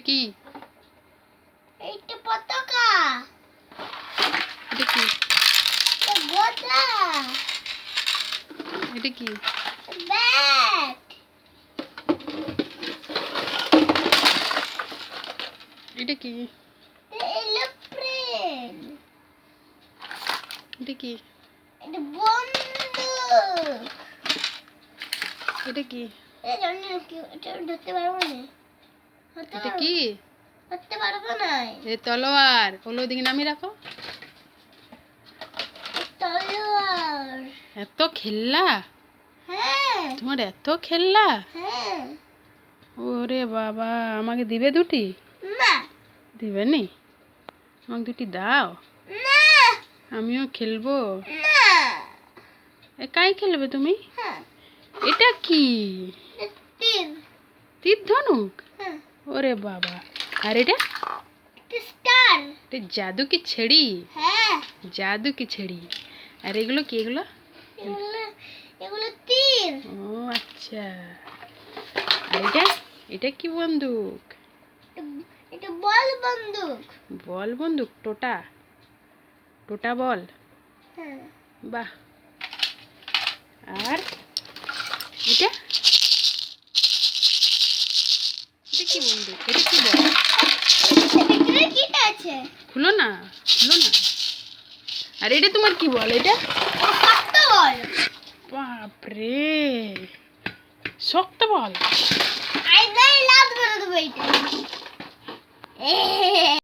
কি? এইটা পতাকা। এটা কি? গোদা। এটা কি? ব্যাট। এটা কি? এরোপ্লেন। এটা কি? এটা বন্দুক। এটা কি? জানি না কি, এটা ধরতে পারবো না। এটা কি? ধরতে পারবো না। এ তলোয়ার। ওগুলো ওদিকে নামিয়ে রাখো। তলোয়ার। এত খেললা? হ্যাঁ। তোমার এত খেললা? হ্যাঁ। ওরে বাবা, আমাকে দিবে দুটি? না। দিবে নি? আমাকে দুটি দাও, না। আমিও খেলবো। না। একাই খেলবে তুমি? হ্যাঁ। এটা কি? তীর। তীর ধনুক? হ্যাঁ। ওরে বাবা। আর এটা? স্টার। এটা জাদু কি ছেড়ি? হ্যাঁ। জাদু কি ছেড়ি? আর এগুলো কি? এগুলো এগুলো এগুলো তীর। ও আচ্ছা। আর এটা? এটা কি বন্দুক? এটা বল বন্দুক। বল বন্দুক? টোটা? টোটা বল? হ্যাঁ। বাহ। আর এটা? এটা কি বন্দুক? এটা কি বল? ভিতরে কি আছে? খুলো না, খুলো না। আর এটা তোমার কি বল? এটা শক্ত বল। বাপরে, শক্ত বল। আই লাভ করে দেবো এইটা।